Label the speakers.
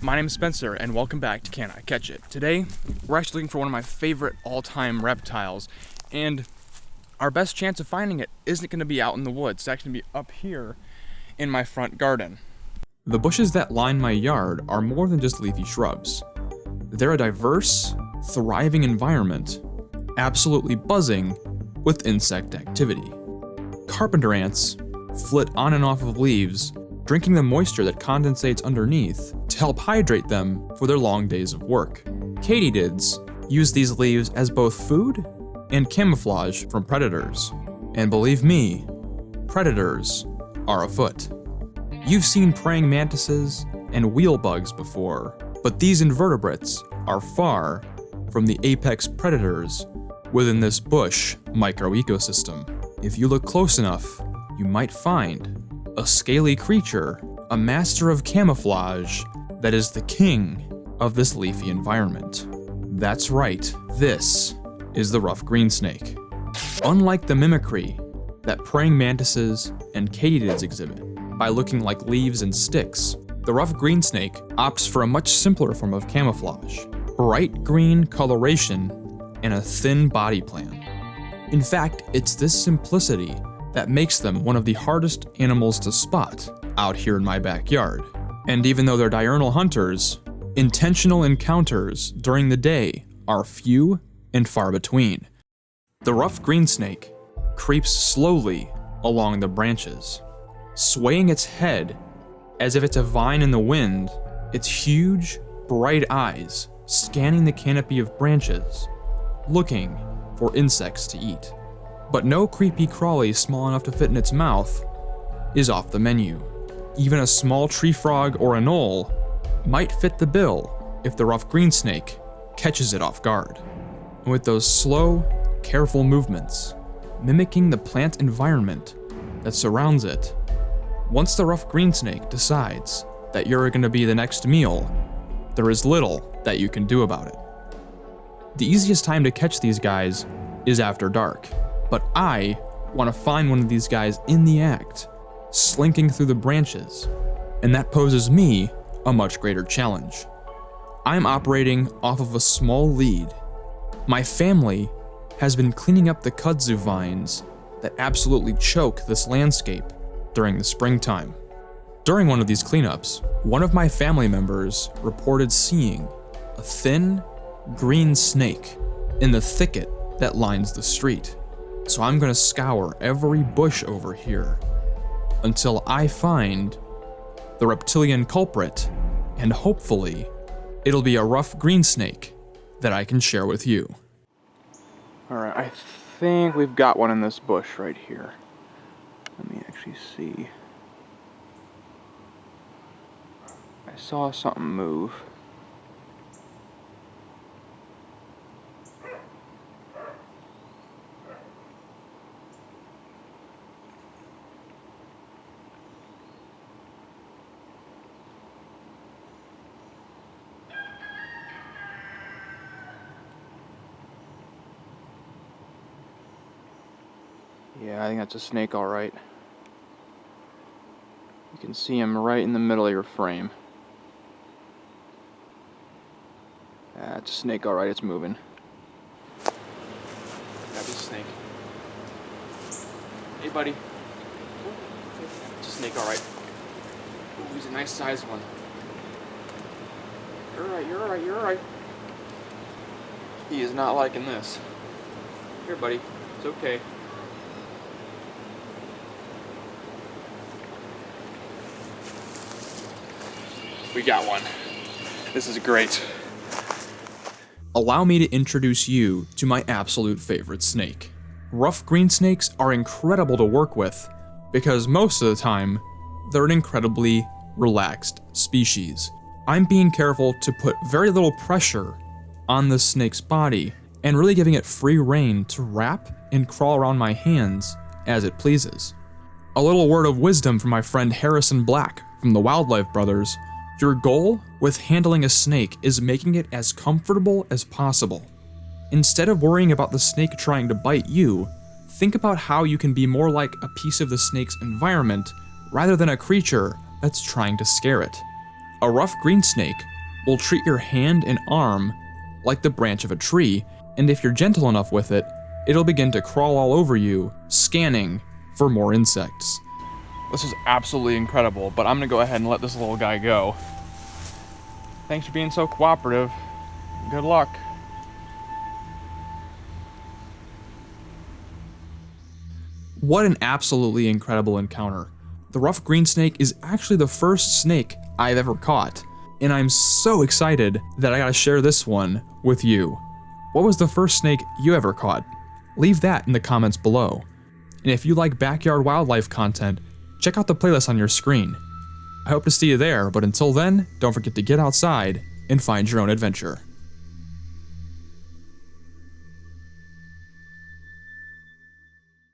Speaker 1: My name is Spencer, and welcome back to Can I Catch It? Today, we're actually looking for one of my favorite all-time reptiles, and our best chance of finding it isn't going to be out in the woods. It's actually going to be up here in my front garden. The bushes that line my yard are more than just leafy shrubs. They're a diverse, thriving environment, absolutely buzzing with insect activity. Carpenter ants flit on and off of leaves, drinking the moisture that condensates underneath to help hydrate them for their long days of work. Katydids use these leaves as both food and camouflage from predators. And believe me, predators are afoot. You've seen praying mantises and wheel bugs before, but these invertebrates are far from the apex predators within this bush microecosystem. If you look close enough, you might find a scaly creature, a master of camouflage that is the king of this leafy environment. That's right, this is the rough green snake. Unlike the mimicry that praying mantises and katydids exhibit by looking like leaves and sticks, the rough green snake opts for a much simpler form of camouflage: bright green coloration and a thin body plan. In fact, it's this simplicity that makes them one of the hardest animals to spot out here in my backyard. And even though they're diurnal hunters, intentional encounters during the day are few and far between. The rough green snake creeps slowly along the branches, swaying its head as if it's a vine in the wind, its huge, bright eyes scanning the canopy of branches, looking for insects to eat. But no creepy crawly small enough to fit in its mouth is off the menu. Even a small tree frog or a knoll might fit the bill if the rough green snake catches it off guard. And with those slow, careful movements, mimicking the plant environment that surrounds it, once the rough green snake decides that you're going to be the next meal, there is little that you can do about it. The easiest time to catch these guys is after dark, but I want to find one of these guys in the act, slinking through the branches, and that poses me a much greater challenge. I'm operating off of a small lead. My family has been cleaning up the kudzu vines that absolutely choke this landscape during the springtime. During one of these cleanups, one of my family members reported seeing a thin, green snake in the thicket that lines the street. So I'm gonna scour every bush over here until I find the reptilian culprit, and hopefully it'll be a rough green snake that I can share with you. All right, I think we've got one in this bush right here. Let me actually see. I saw something move. Yeah, I think that's a snake, all right. You can see him right in the middle of your frame. That's a snake, all right, it's moving. That's a snake. Hey, buddy. It's a snake, all right. Ooh, he's a nice sized one. You're all right, you're all right, you're all right. He is not liking this. Here, buddy, it's okay. We got one. This is great. Allow me to introduce you to my absolute favorite snake. Rough green snakes are incredible to work with because most of the time, they're an incredibly relaxed species. I'm being careful to put very little pressure on the snake's body and really giving it free rein to wrap and crawl around my hands as it pleases. A little word of wisdom from my friend Harrison Black from the Wildlife Brothers: your goal with handling a snake is making it as comfortable as possible. Instead of worrying about the snake trying to bite you, think about how you can be more like a piece of the snake's environment rather than a creature that's trying to scare it. A rough green snake will treat your hand and arm like the branch of a tree, and if you're gentle enough with it, it'll begin to crawl all over you, scanning for more insects. This is absolutely incredible, but I'm gonna go ahead and let this little guy go. Thanks for being so cooperative. Good luck. What an absolutely incredible encounter. The rough green snake is actually the first snake I've ever caught, and I'm so excited that I gotta share this one with you. What was the first snake you ever caught? Leave that in the comments below. And if you like backyard wildlife content, check out the playlist on your screen. I hope to see you there, but until then, don't forget to get outside and find your own adventure.